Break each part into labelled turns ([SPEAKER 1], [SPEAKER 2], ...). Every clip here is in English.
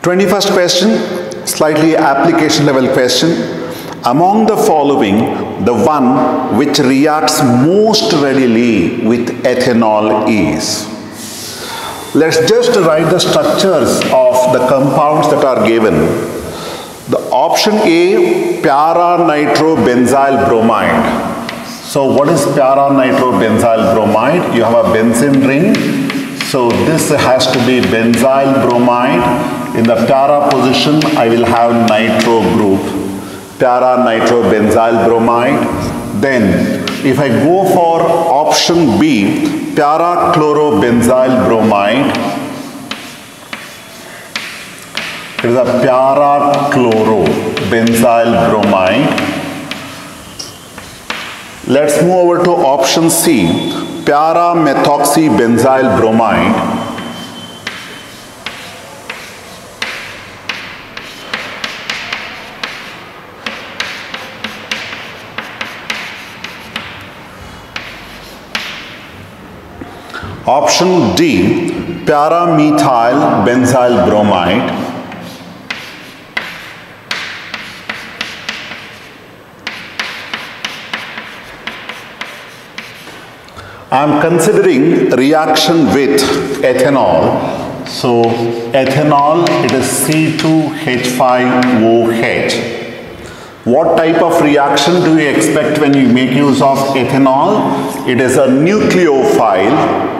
[SPEAKER 1] 21st question, slightly application level question. Among the following, the one which reacts most readily with ethanol is? Let's just write the structures of the compounds that are given. The option A, para-nitrobenzyl bromide. So what is para-nitrobenzyl bromide? You have a benzene ring. So this has to be benzyl bromide. In the para position, I will have nitro group. Para-nitrobenzyl bromide. Then, if I go for option B, para-chlorobenzyl bromide, it is a para-chlorobenzyl bromide. Let's move over to option C, para-methoxybenzyl bromide. Option D, para-methyl benzyl bromide. I am considering reaction with ethanol. So ethanol, it is C2H5OH. What type of reaction do you expect when you make use of ethanol? It is a nucleophile.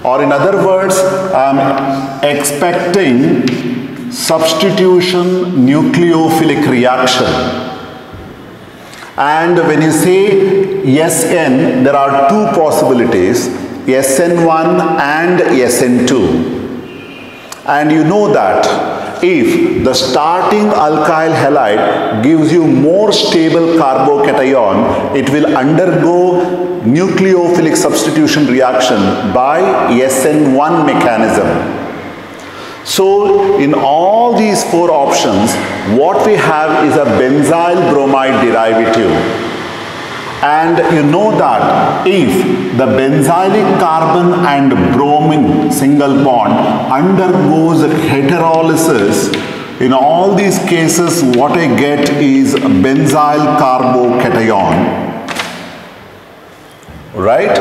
[SPEAKER 1] Or in other words, I am expecting substitution nucleophilic reaction. And when you say SN, there are two possibilities, SN1 and SN2. And you know that if the starting alkyl halide gives you more stable carbocation, it will undergo nucleophilic substitution reaction by SN1 mechanism. So in all these four options, what we have is a benzyl bromide derivative. And you know that if the benzylic carbon and bromine single bond undergoes heterolysis, in all these cases what I get is benzyl carbocation. Right?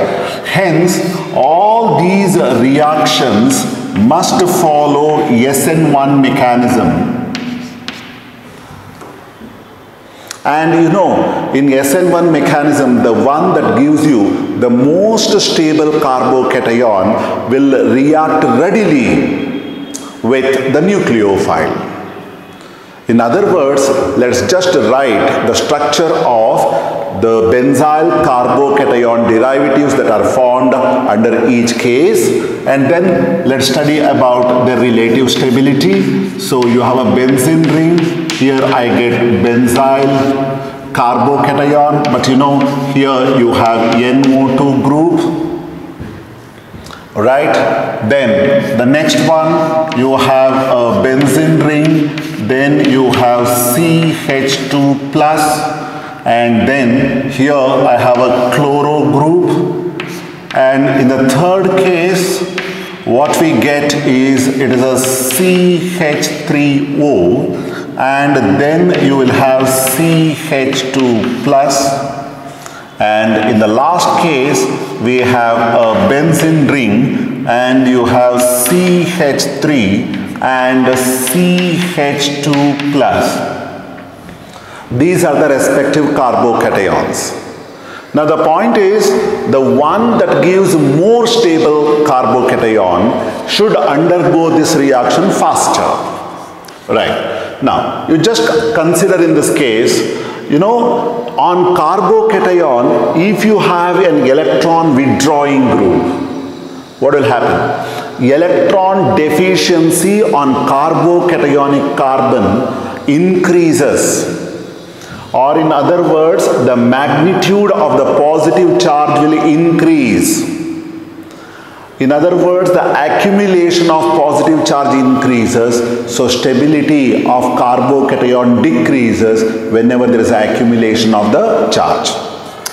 [SPEAKER 1] Hence, all these reactions must follow SN1 mechanism. And you know, in SN1 mechanism, the one that gives you the most stable carbocation will react readily with the nucleophile. In other words, let's just write the structure of the benzyl carbocation derivatives that are found under each case, and then let's study about their relative stability. So you have a benzene ring, here I get benzyl carbocation, but you know here you have NO2 group, right? Then the next one, you have a benzene ring, then you have CH2 plus, and then here I have a chloro group, and in the third case what we get is it is a CH3O, and then you will have CH2 plus, and in the last case we have a benzene ring and you have CH3 and CH2 plus. These are the respective carbocations. Now the point is, the one that gives more stable carbocation should undergo this reaction faster. Right. Now, you just consider in this case, you know, on carbocation, if you have an electron withdrawing group, what will happen? Electron deficiency on carbocationic carbon increases. Or in other words, the magnitude of the positive charge will increase. In other words, the accumulation of positive charge increases, so stability of carbocation decreases whenever there is accumulation of the charge.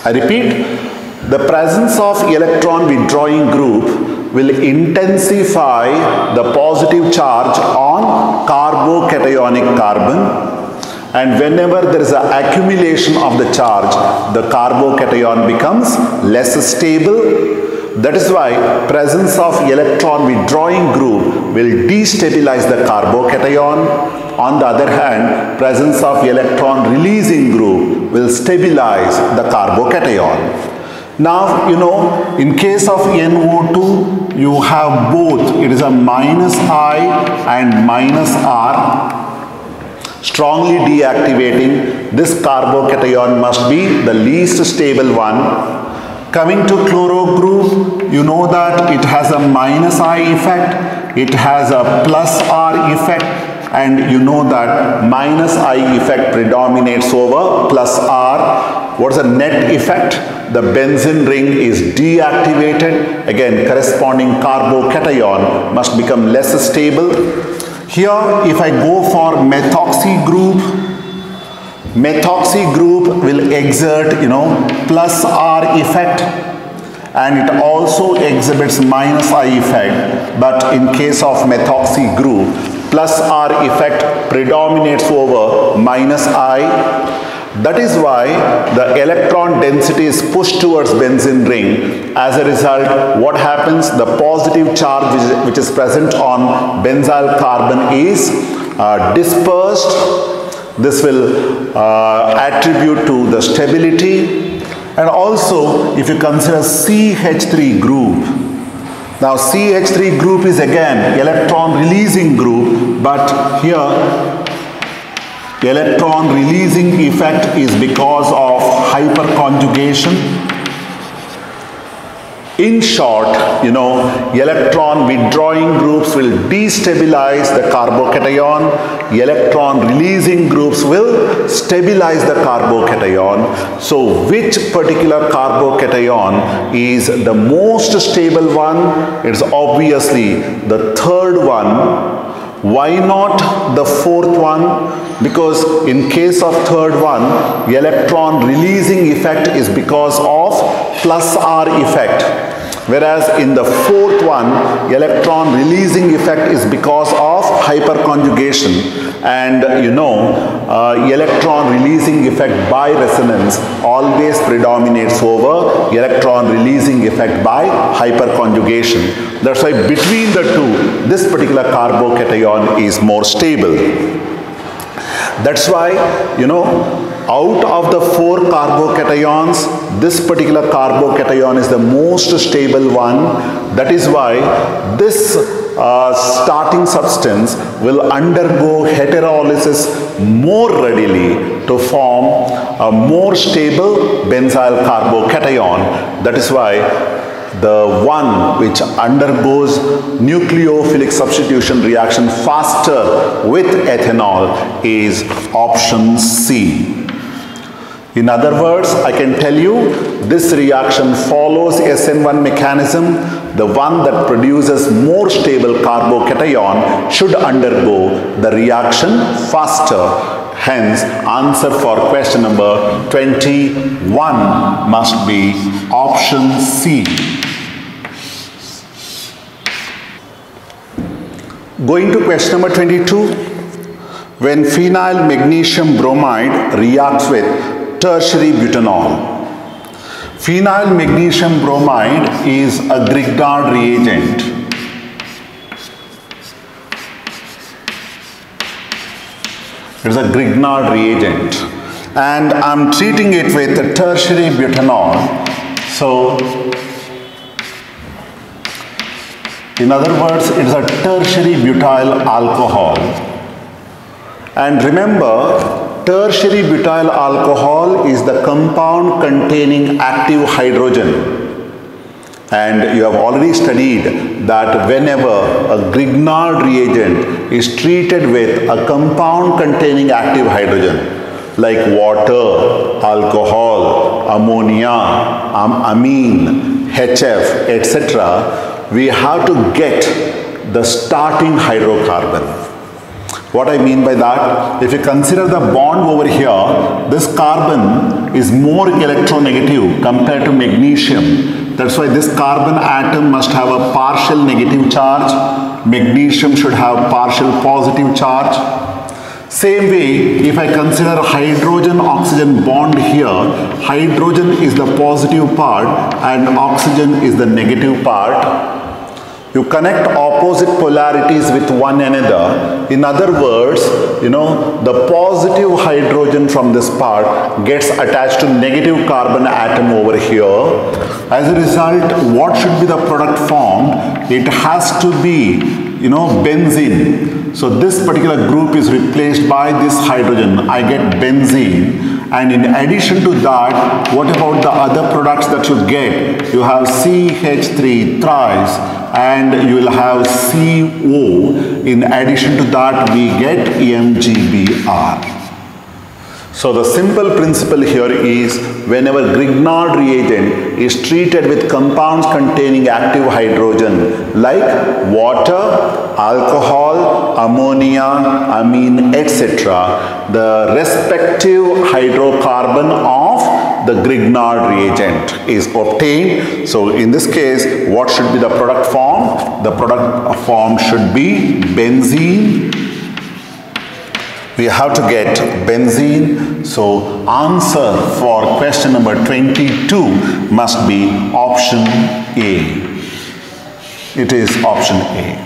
[SPEAKER 1] I repeat, the presence of electron withdrawing group will intensify the positive charge on carbocationic carbon. And whenever there is an accumulation of the charge, the carbocation becomes less stable. That is why presence of electron withdrawing group will destabilize the carbocation. On the other hand, presence of electron releasing group will stabilize the carbocation. Now, you know, in case of NO2, you have both. It is a minus I and minus R. Strongly deactivating, this carbocation must be the least stable one. Coming to chloro group, you know that it has a minus I effect, it has a plus R effect, and you know that minus I effect predominates over plus R. What is the net effect? The benzene ring is deactivated. Again, corresponding carbocation must become less stable. Here, if I go for methoxy group will exert, you know, plus R effect, and it also exhibits minus I effect. But in case of methoxy group, plus R effect predominates over minus I. That is why the electron density is pushed towards benzene ring. As a result, what happens? The positive charge which is present on benzyl carbon is dispersed. This will attribute to the stability. And also, if you consider CH3 group, now CH3 group is again electron releasing group, but here electron releasing effect is because of hyperconjugation. In short, you know, electron withdrawing groups will destabilize the carbocation. Electron releasing groups will stabilize the carbocation. So which particular carbocation is the most stable one? It's obviously the third one. Why not the fourth one? Because in case of third one, electron releasing effect is because of plus R effect. Whereas in the fourth one, electron releasing effect is because of hyperconjugation. And you know, electron releasing effect by resonance always predominates over electron releasing effect by hyperconjugation. That's why between the two, this particular carbocation is more stable. That's why, you know, out of the four carbocations, this particular carbocation is the most stable one. That is why this starting substance will undergo heterolysis more readily to form a more stable benzyl carbocation. That is why the one which undergoes nucleophilic substitution reaction faster with ethanol is option C. In other words, I can tell you this reaction follows SN1 mechanism. The one that produces more stable carbocation should undergo the reaction faster. Hence, answer for question number 21 must be option C. Going to question number 22. When phenyl magnesium bromide reacts with tertiary butanol. Phenyl magnesium bromide is a Grignard reagent. It is a Grignard reagent. And I'm treating it with a tertiary butanol. So, in other words, it is a tertiary butyl alcohol. And remember, tertiary butyl alcohol is the compound containing active hydrogen. And you have already studied that whenever a Grignard reagent is treated with a compound containing active hydrogen, like water, alcohol, ammonia, amine, HF, etc., we have to get the starting hydrocarbon. What I mean by that, if you consider the bond over here, this carbon is more electronegative compared to magnesium. That's why this carbon atom must have a partial negative charge. Magnesium should have partial positive charge. Same way, if I consider hydrogen-oxygen bond here, hydrogen is the positive part and oxygen is the negative part. You connect opposite polarities with one another. In other words, the positive hydrogen from this part gets attached to negative carbon atom over here. As a result, what should be the product formed? It has to be, benzene. So this particular group is replaced by this hydrogen. I get benzene. And in addition to that, what about the other products that you get? You have CH3 thrice and you will have CO. In addition to that, we get MgBr. So the simple principle here is whenever Grignard reagent is treated with compounds containing active hydrogen like water, alcohol, ammonia, amine, etc., the respective hydrocarbon of the Grignard reagent is obtained. So in this case, what should be the product form? The product form should be benzene. We have to get benzene. So answer for question number 22 must be option A. It is option A.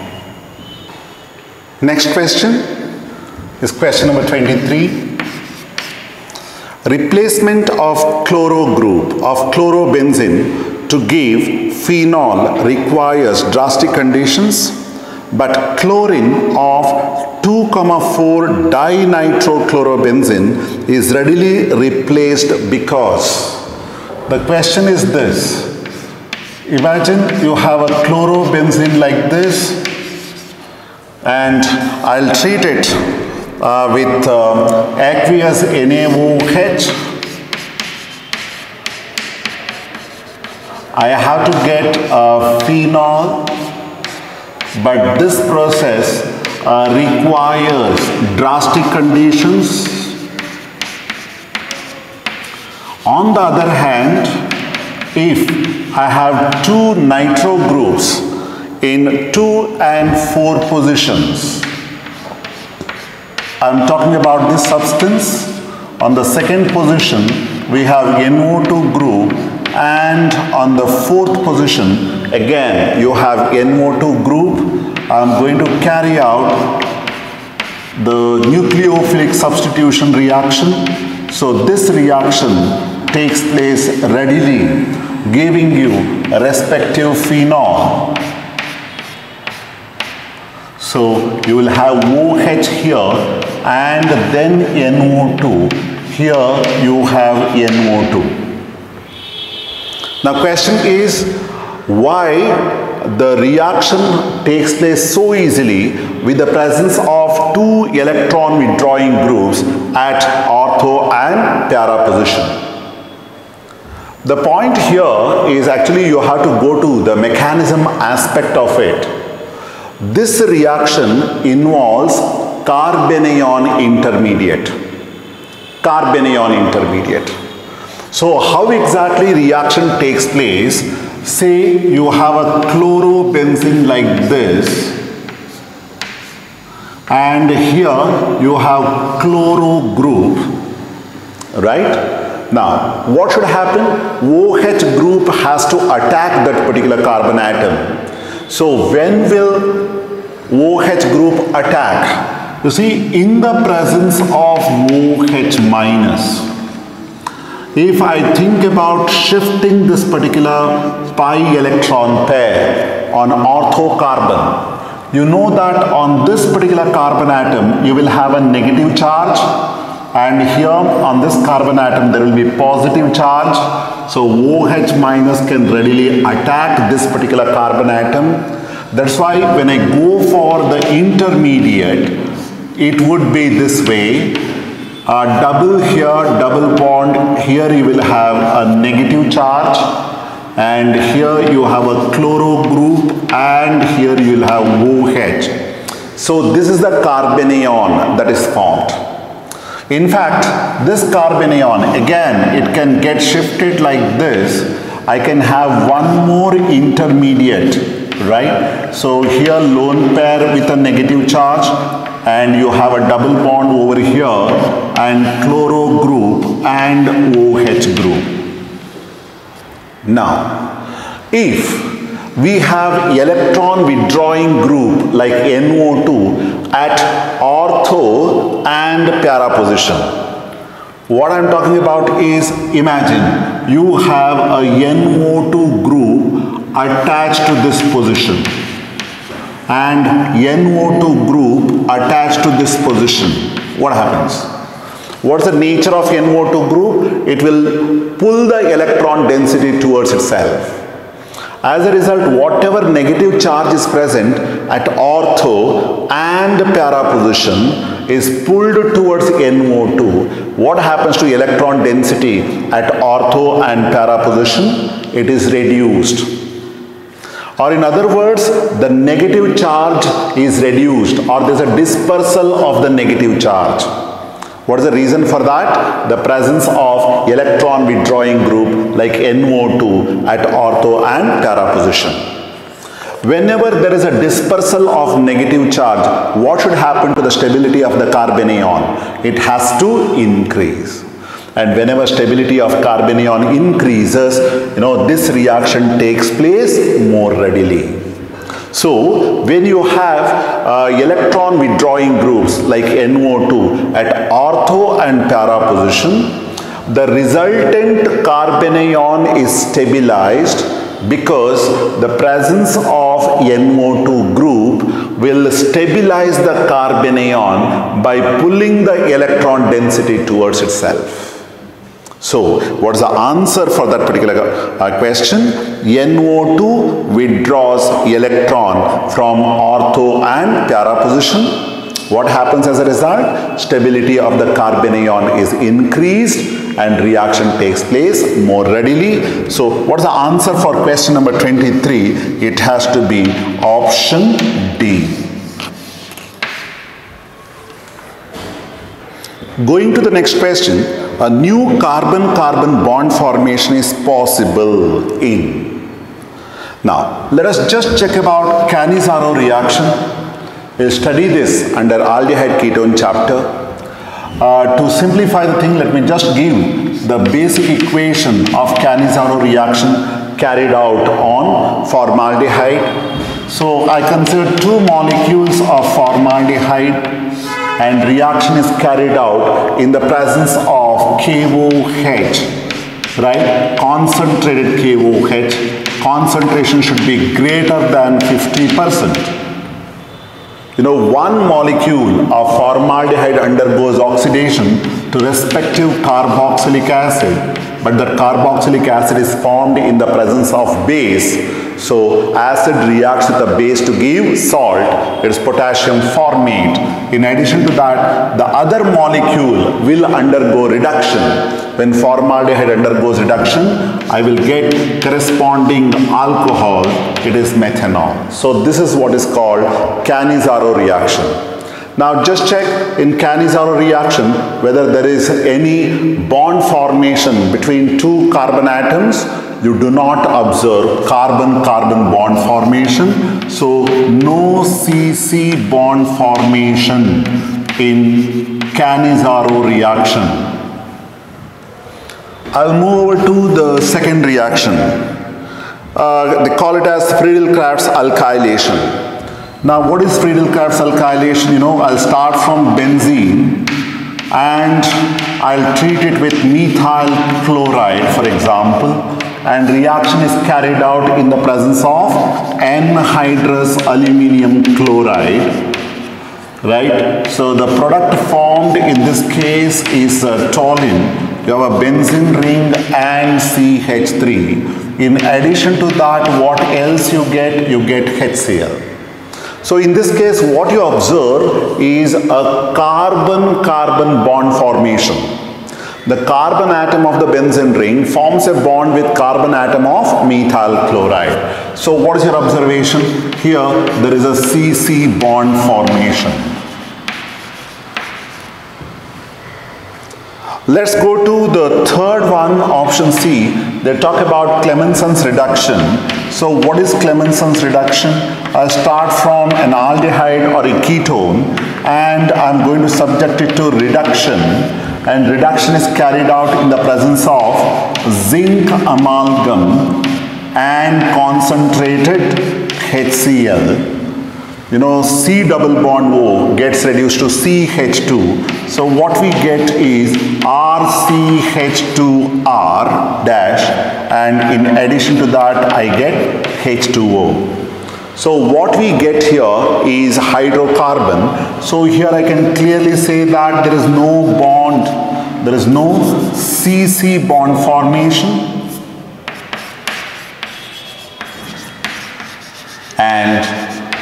[SPEAKER 1] Next question is question number 23. Replacement of chloro group of chlorobenzene to give phenol requires drastic conditions, but chlorine of 2,4 dinitrochlorobenzene is readily replaced because. The question is this. Imagine you have a chlorobenzene like this, and I'll treat it with aqueous NaOH. I have to get phenol, but this process requires drastic conditions. On the other hand, if I have two nitro groups in 2 and 4 positions, I'm talking about this substance. On the second position, we have NO2 group, and on the 4th position, again, you have NO2 group. I'm going to carry out the nucleophilic substitution reaction. So this reaction takes place readily, giving you a respective phenol. So you will have OH here and then NO2. Here you have NO2. Now question is, why the reaction takes place so easily with the presence of 2 electron withdrawing groups at ortho and para position? The point here is actually you have to go to the mechanism aspect of it. This reaction involves carbanion intermediate. Carbanion intermediate. So how exactly reaction takes place? Say you have a chlorobenzene like this, and here you have chloro group, right? Now, what should happen? OH group has to attack that particular carbon atom. So when will OH group attack? You see, in the presence of OH minus, if I think about shifting this particular pi electron pair on ortho carbon, you know that on this particular carbon atom you will have a negative charge, and here on this carbon atom there will be positive charge. So OH minus can readily attack this particular carbon atom. That's why when I go for the intermediate, it would be this way. Double here, double bond, here you will have a negative charge, and here you have a chloro group, and here you will have OH. So this is the carbanion that is formed. In fact, this carbanion, again, it can get shifted like this. I can have one more intermediate right? So here lone pair with a negative charge, and you have a double bond over here, and chloro group and OH group. Now, if we have electron withdrawing group like NO2 at ortho and para position. What I am talking about is, imagine you have a NO2 group attached to this position and NO2 group attached to this position. What happens? What's the nature of NO2 group? It will pull the electron density towards itself. As a result, whatever negative charge is present at ortho and para position is pulled towards NO2. What happens to electron density at ortho and para position? It is reduced. Or in other words, the negative charge is reduced, or there is a dispersal of the negative charge. What is the reason for that? The presence of electron withdrawing group like NO2 at ortho and para position. Whenever there is a dispersal of negative charge, what should happen to the stability of the carbanion? It has to increase. And whenever stability of carbanion increases, this reaction takes place more readily. So, when you have electron withdrawing groups like NO2 at ortho and para position, the resultant carbanion is stabilized because the presence of NO2 group will stabilize the carbanion by pulling the electron density towards itself. So, what is the answer for that particular question? NO2 withdraws electron from ortho and para position. What happens as a result? Stability of the carbanion is increased and reaction takes place more readily. So, what is the answer for question number 23? It has to be option D. Going to the next question. A new carbon-carbon bond formation is possible in. Now, let us just check about Cannizzaro reaction. We'll study this under aldehyde ketone chapter. To simplify the thing, let me just give the basic equation of Cannizzaro reaction carried out on formaldehyde. So, I consider two molecules of formaldehyde, and reaction is carried out in the presence of KOH, right? Concentrated KOH. Concentration should be greater than 50%. One molecule of formaldehyde undergoes oxidation to respective carboxylic acid, but that carboxylic acid is formed in the presence of base. So, acid reacts with the base to give salt, it is potassium formate. In addition to that, the other molecule will undergo reduction. When formaldehyde undergoes reduction, I will get corresponding alcohol, it is methanol. So, this is what is called Cannizzaro reaction. Now, just check in Cannizzaro reaction whether there is any bond formation between two carbon atoms. You do not observe carbon-carbon bond formation. So, no CC bond formation in Cannizzaro reaction. I'll move over to the second reaction. They call it as Friedel-Crafts alkylation. Now, what is Friedel-Crafts alkylation? I'll start from benzene and I'll treat it with methyl chloride, for example. And reaction is carried out in the presence of anhydrous aluminum chloride, right? So the product formed in this case is toluene. You have a benzene ring and CH3. In addition to that, what else you get? You get HCl. So in this case, what you observe is a carbon-carbon bond formation. The carbon atom of the benzene ring forms a bond with carbon atom of methyl chloride. So what is your observation? Here there is a CC bond formation. Let's go to the third one, option C, they talk about Clemenson's reduction. So what is Clemenson's reduction? I'll start from an aldehyde or a ketone and I'm going to subject it to reduction, and reduction is carried out in the presence of zinc amalgam and concentrated HCl. You know, C double bond O gets reduced to CH2. So what we get is RCH2R dash, and in addition to that I get H2O. So what we get here is hydrocarbon. So here I can clearly say that there is no bond, there is no CC bond formation. And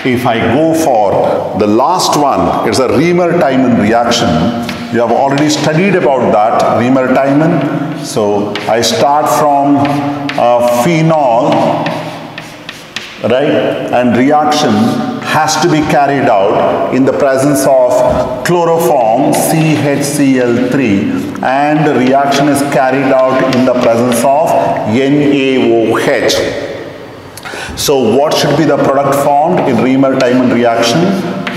[SPEAKER 1] if I go for the last one, it's a Riemer-Tiemann reaction. You have already studied about that, Riemer-Tiemann. So I start from phenol, right? And reaction has to be carried out in the presence of chloroform CHCl3, and the reaction is carried out in the presence of NaOH. So what should be the product formed in Riemer-Tiemann reaction?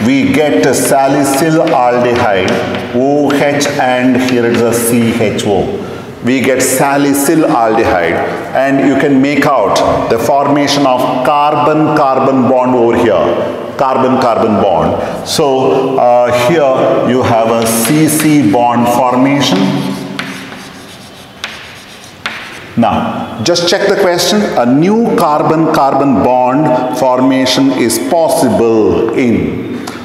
[SPEAKER 1] We get a salicyl aldehyde, OH, and here it is a CHO. We get salicyl aldehyde, and you can make out the formation of carbon-carbon bond over here. Carbon-carbon bond. So here you have a CC bond formation. Now, just check the question. A new carbon-carbon bond formation is possible in.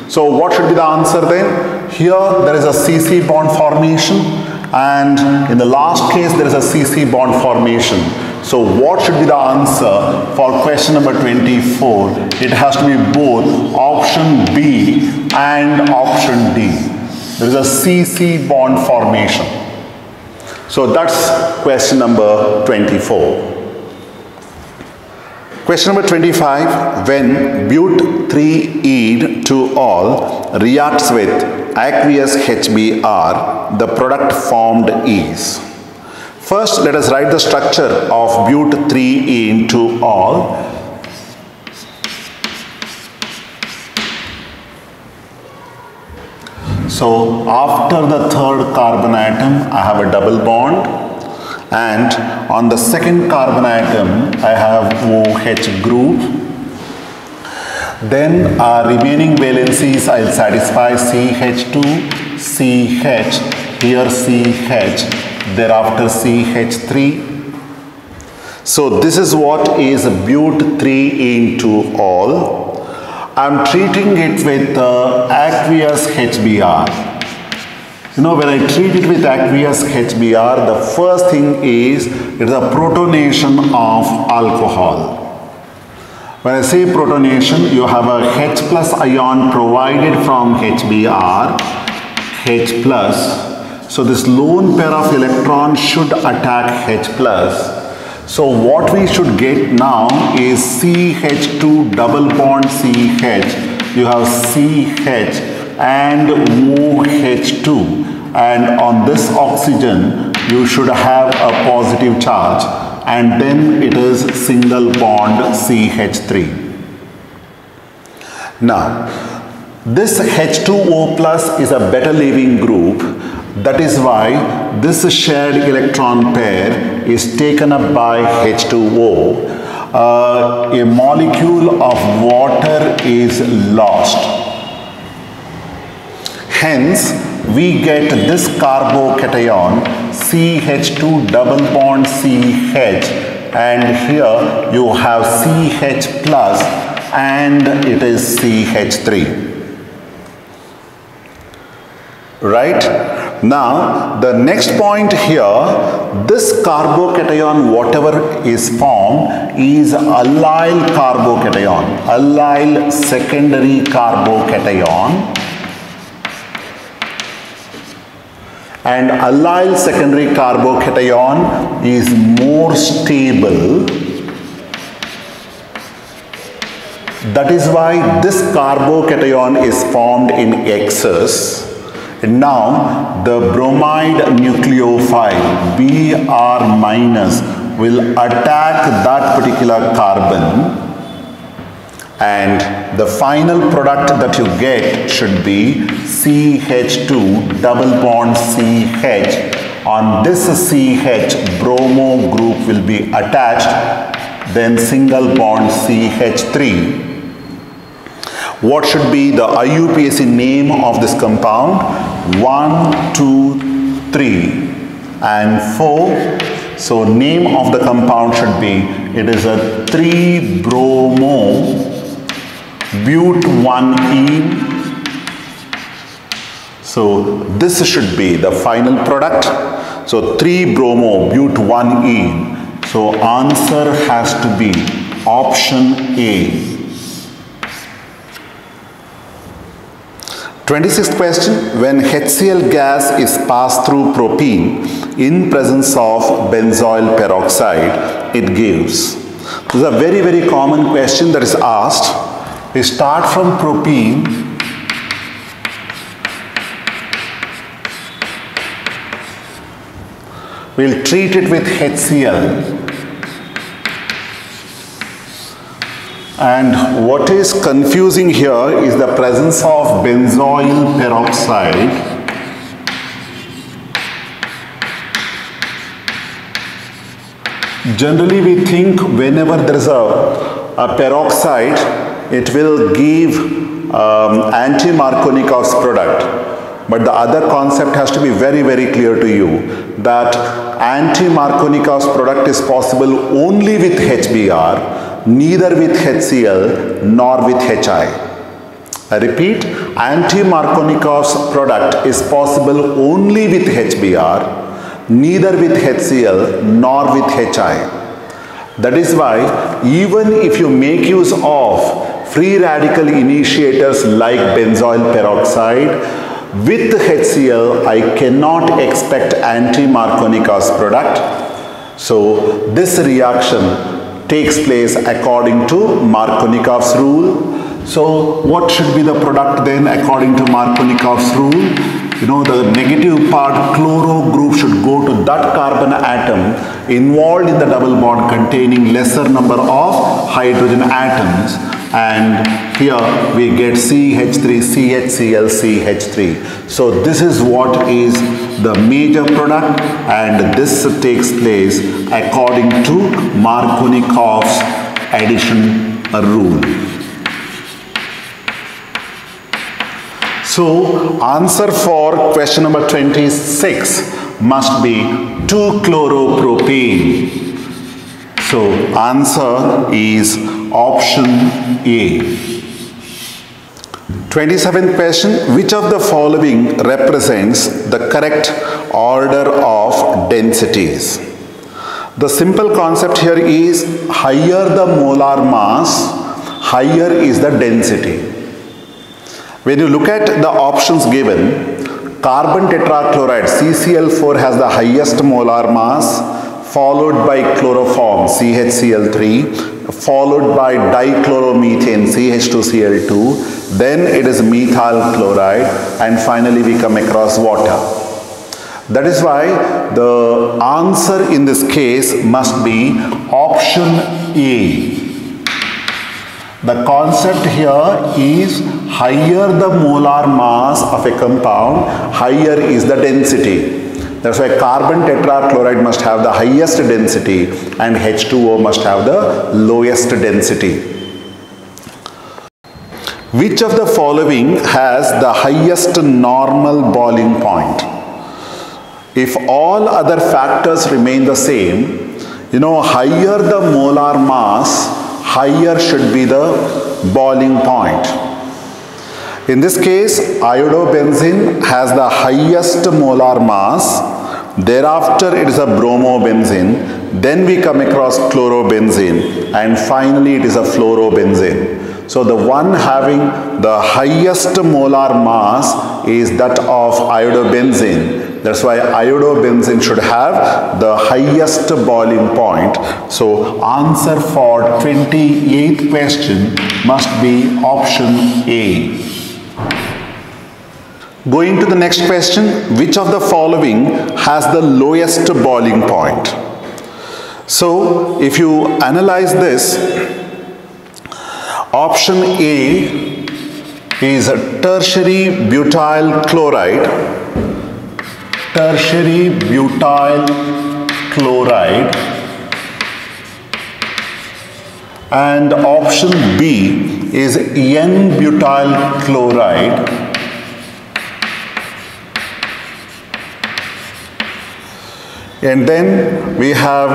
[SPEAKER 1] So what should be the answer then? Here there is a CC bond formation, and in the last case there is a CC bond formation. So what should be the answer for question number 24? It has to be both option B and option D. There is a CC bond formation. So that's question number 24. Question number 25. When but3-ene-2-ol reacts with aqueous HBr, the product formed is. First, let us write the structure of but3-ene-2-ol. So after the third carbon atom, I have a double bond, and on the second carbon atom, I have OH group. Then remaining valencies I'll satisfy CH2, CH, here CH, thereafter CH3. So this is what is but3-ene-2-ol. I'm treating it with aqueous HBr. You know, when I treat it with aqueous HBr, the first thing is it is a protonation of alcohol. When I say protonation, you have a H plus ion provided from HBr, H plus. So this lone pair of electrons should attack H plus. So what we should get now is CH2 double bond CH. You have CH and OH2, and on this oxygen you should have a positive charge, and then it is single bond CH3. Now this H2O plus is a better leaving group. That is why this shared electron pair is taken up by H2O. A molecule of water is lost. Hence, we get this carbocation CH2 double bond CH, and here you have CH plus and it is CH3. Right? Now, the next point here, this carbocation, whatever is formed, is allyl carbocation, allyl secondary carbocation. And allyl secondary carbocation is more stable. That is why this carbocation is formed in excess. And now the bromide nucleophile Br minus will attack that particular carbon, and the final product that you get should be CH2 double bond CH. On this CH, bromo group will be attached, then single bond CH3. What should be the IUPAC name of this compound? 1, 2, 3 and 4. So name of the compound should be, it is a 3-bromo-but-1-ene. So this should be the final product. So 3-bromo-but-1-ene. So answer has to be option A. 26th question, when HCl gas is passed through propene in presence of benzoyl peroxide, it gives. This is a very, very common question that is asked. We start from propene. We'll treat it with HCl. And what is confusing here is the presence of benzoyl peroxide. Generally we think whenever there is a peroxide, it will give anti-Markovnikov's product. But the other concept has to be very, very clear to you, that anti-Markovnikov's product is possible only with HBr, neither with HCl nor with HI. I repeat, anti-Markovnikov's product is possible only with HBr, neither with HCl nor with HI. That is why even if you make use of free radical initiators like benzoyl peroxide, with HCl I cannot expect anti-Markovnikov's product. So this reaction takes place according to Markovnikov's rule. So what should be the product then according to Markovnikov's rule? You know, the negative part, chloro group, should go to that carbon atom involved in the double bond containing lesser number of hydrogen atoms. And here we get CH3, CHCl, CH3. So this is what is the major product, and this takes place according to Markovnikov's addition rule. So answer for question number 26 must be 2-chloropropane. So answer is option A. 27th question, which of the following represents the correct order of densities? The simple concept here is higher the molar mass, higher is the density. When you look at the options given, carbon tetrachloride CCl4 has the highest molar mass, followed by chloroform CHCl3, followed by dichloromethane CH2Cl2, then it is methyl chloride, and finally we come across water. That is why the answer in this case must be option A. The concept here is higher the molar mass of a compound, higher is the density. That's why carbon tetrachloride must have the highest density and H2O must have the lowest density. Which of the following has the highest normal boiling point? If all other factors remain the same, you know, higher the molar mass, higher should be the boiling point. In this case, iodobenzene has the highest molar mass, thereafter it is a bromobenzene, then we come across chlorobenzene, and finally it is a fluorobenzene. So the one having the highest molar mass is that of iodobenzene. That's why iodobenzene should have the highest boiling point. So answer for 28th question must be option A. Going to the next question, which of the following has the lowest boiling point? So if you analyze this, option A is tertiary butyl chloride. Tertiary butyl chloride. And option B is N-butyl chloride. And then we have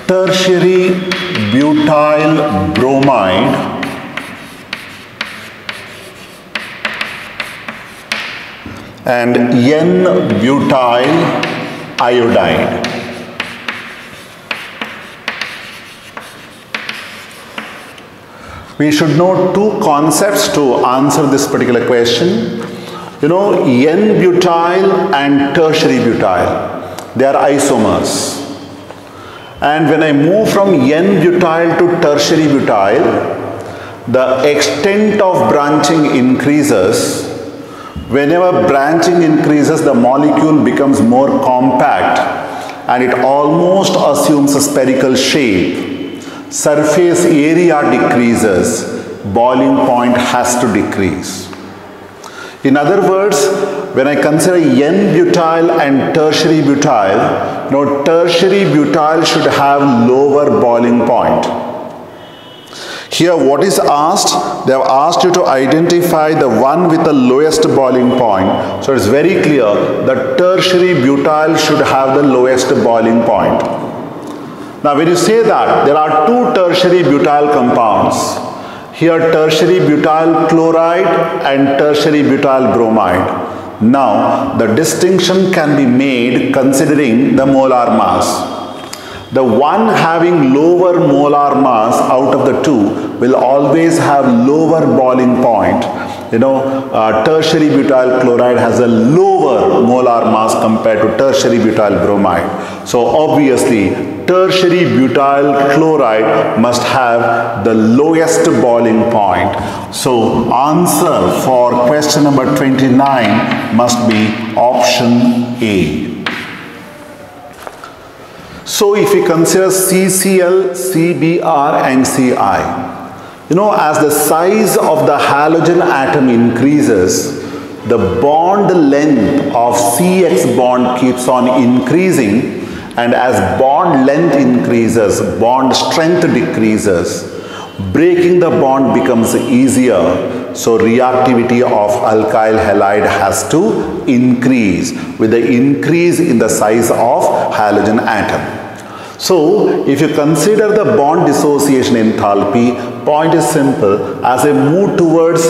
[SPEAKER 1] tertiary butyl bromide. And N-butyl iodide. We should know two concepts to answer this particular question. You know, N-butyl and tertiary butyl, they are isomers. And when I move from N-butyl to tertiary butyl, the extent of branching increases. Whenever branching increases, the molecule becomes more compact and it almost assumes a spherical shape. Surface area decreases, boiling point has to decrease. In other words, when I consider N-butyl and tertiary butyl, tertiary butyl should have lower boiling point. Here what is asked? They have asked you to identify the one with the lowest boiling point. So it's very clear that tertiary butyl should have the lowest boiling point. Now when you say that, there are two tertiary butyl compounds. Here tertiary butyl chloride and tertiary butyl bromide. Now the distinction can be made considering the molar mass. The one having lower molar mass out of the two will always have lower boiling point. Tertiary butyl chloride has a lower molar mass compared to tertiary butyl bromide. So obviously, tertiary butyl chloride must have the lowest boiling point. So answer for question number 29 must be option A. So if we consider CCl, CBr and Ci, as the size of the halogen atom increases, the bond length of CX bond keeps on increasing, and as bond length increases, bond strength decreases. Breaking the bond becomes easier, so reactivity of alkyl halide has to increase with the increase in the size of halogen atom. So if you consider the bond dissociation enthalpy, point is simple. As I move towards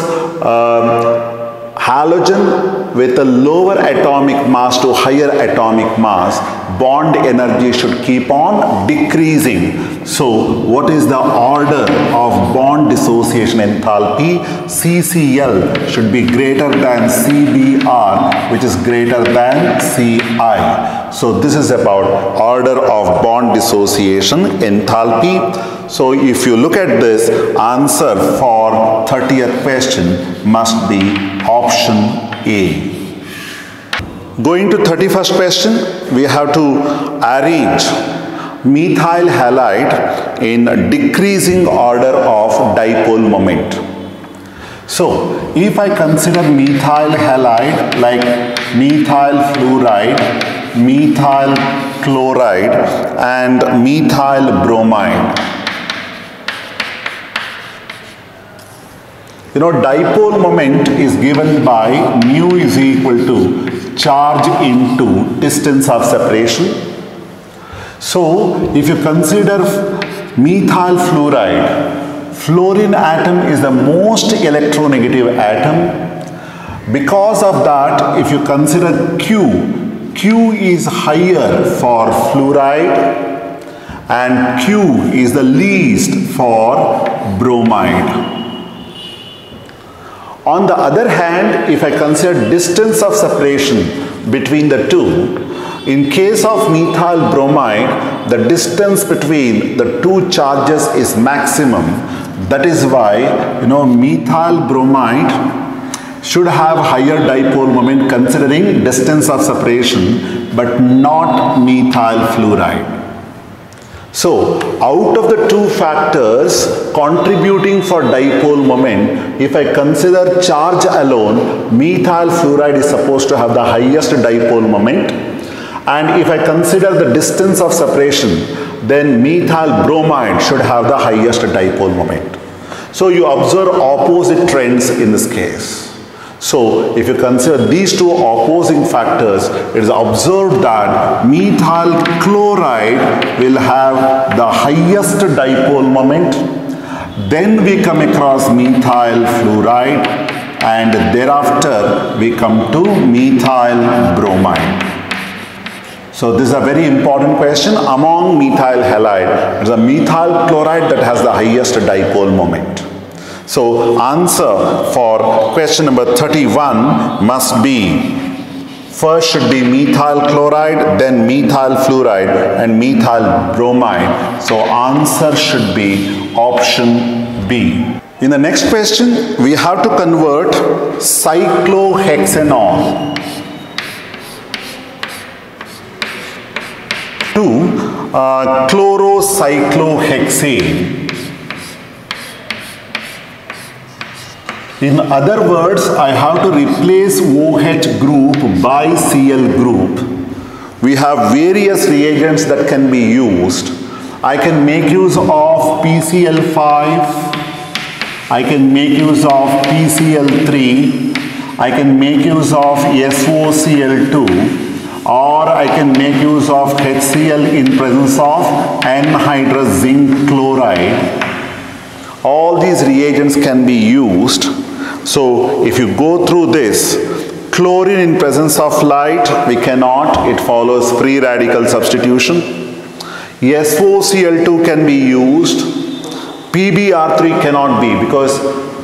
[SPEAKER 1] halogen with a lower atomic mass to higher atomic mass, bond energy should keep on decreasing. So what is the order of bond dissociation enthalpy? CCl should be greater than CBr, which is greater than Ci. So this is about order of bond dissociation enthalpy. So if you look at this, answer for 30th question must be option A. Going to 31st question, we have to arrange methyl halide in decreasing order of dipole moment. So if I consider methyl halide like methyl fluoride, methyl chloride and methyl bromide, dipole moment is given by mu is equal to charge into distance of separation. So if you consider methyl fluoride, fluorine atom is the most electronegative atom. Because of that, if you consider Q is higher for fluoride and Q is the least for bromide. On the other hand, if I consider distance of separation between the two, in case of methyl bromide, the distance between the two charges is maximum. That is why, methyl bromide should have higher dipole moment considering distance of separation, but not methyl fluoride. So, out of the two factors contributing for dipole moment, if I consider charge alone, methyl fluoride is supposed to have the highest dipole moment. And if I consider the distance of separation, then methyl bromide should have the highest dipole moment. So, you observe opposite trends in this case. So, if you consider these two opposing factors, it is observed that methyl chloride will have the highest dipole moment. Then we come across methyl fluoride, and thereafter we come to methyl bromide. So, this is a very important question. Among methyl halide, it is a methyl chloride that has the highest dipole moment. So, answer for question number 31 must be, first should be methyl chloride, then methyl fluoride, and methyl bromide. So, answer should be option B. In the next question, we have to convert cyclohexanol to chlorocyclohexane. In other words, I have to replace OH group by Cl group. We have various reagents that can be used. I can make use of PCl5, I can make use of PCl3, I can make use of SOCl2, or I can make use of HCl in presence of anhydrous zinc chloride. All these reagents can be used. So, if you go through this, chlorine in presence of light, we cannot, it follows free radical substitution. SOCl2 can be used. PBr3 cannot be, because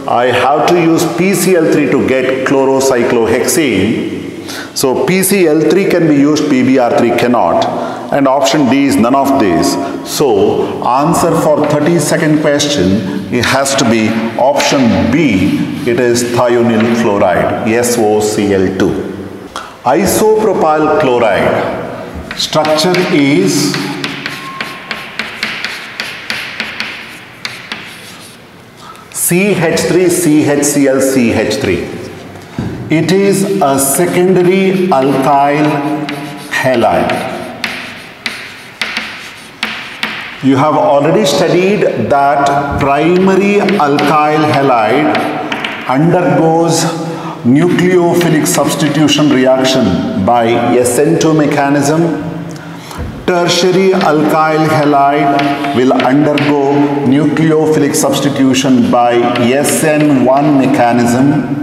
[SPEAKER 1] I have to use PCl3 to get chlorocyclohexane. So, PCl3 can be used, PBr3 cannot. And option D is none of these. So, answer for 32nd question, it has to be option B. It is thionyl fluoride, SOCl2. Isopropyl chloride. Structure is CH3, CHCl, CH3. It is a secondary alkyl halide. You have already studied that primary alkyl halide undergoes nucleophilic substitution reaction by SN2 mechanism. Tertiary alkyl halide will undergo nucleophilic substitution by SN1 mechanism.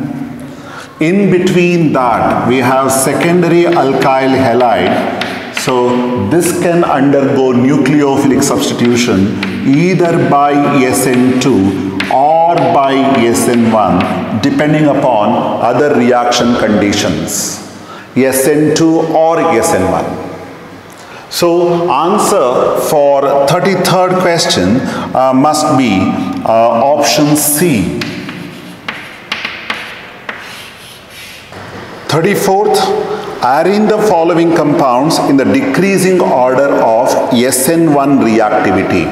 [SPEAKER 1] In between that, we have secondary alkyl halide. So, this can undergo nucleophilic substitution either by SN2 or by SN1, depending upon other reaction conditions, SN2 or SN1. So, answer for 33rd question must be option C. 34th, arrange the following compounds in the decreasing order of SN1 reactivity.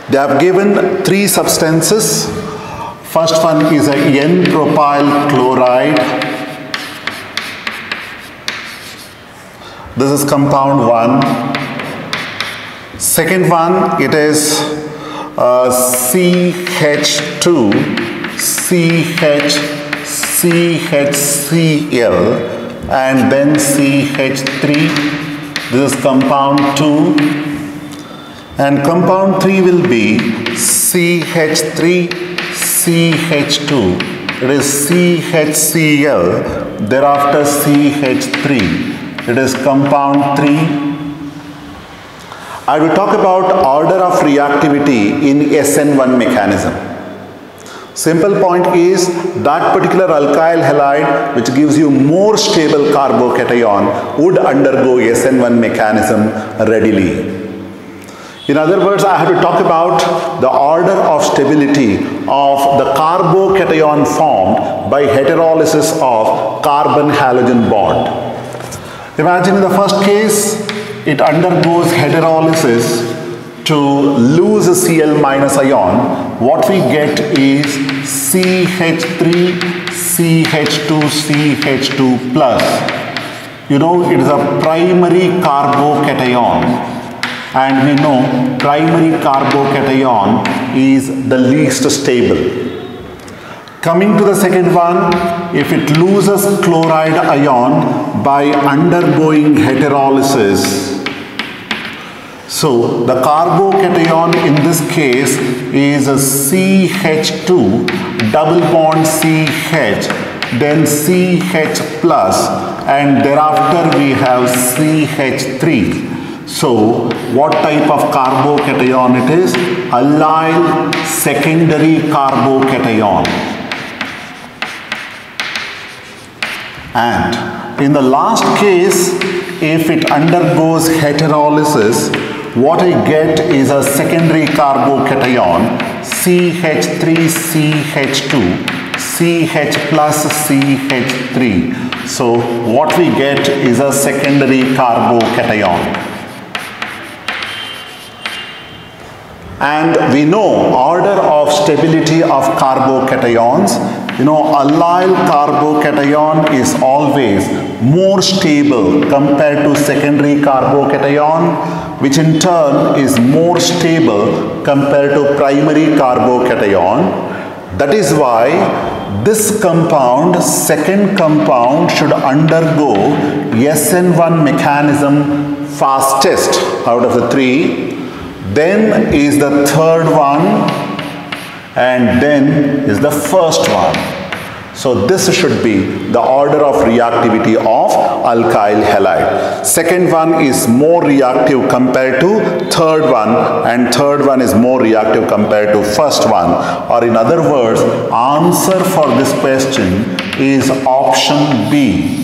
[SPEAKER 1] They have given 3 substances. First one is a N-propyl chloride. This is compound 1. Second one, it is CH2, CHCl, and then CH3. This is compound 2. And compound 3 will be CH3CH2. It is CHCl, thereafter CH3. It is compound 3. I will talk about order of reactivity in SN1 mechanism. Simple point is that particular alkyl halide which gives you more stable carbocation would undergo SN1 mechanism readily. In other words, I have to talk about the order of stability of the carbocation formed by heterolysis of carbon-halogen bond. Imagine in the first case, it undergoes heterolysis to lose a Cl minus ion, what we get is CH3, CH2, CH2 plus. You know, it is a primary carbocation, and we know primary carbocation is the least stable. Coming to the second one, if it loses chloride ion by undergoing heterolysis, so the carbocation in this case is a CH2 double bond CH, then CH plus, and thereafter we have CH3. So what type of carbocation it is? Allyl secondary carbocation. And in the last case, if it undergoes heterolysis, what I get is a secondary carbocation CH3, CH2, CH plus CH3. So what we get is a secondary carbocation. And we know order of stability of carbocations. You know, allyl carbocation is always more stable compared to secondary carbocation, which in turn is more stable compared to primary carbocation. That is why this compound, second compound, should undergo SN1 mechanism fastest out of the three. Then is the third one, and then is the first one. So this should be the order of reactivity of alkyl halide. Second one is more reactive compared to third one, and third one is more reactive compared to first one. Or in other words, answer for this question is option B.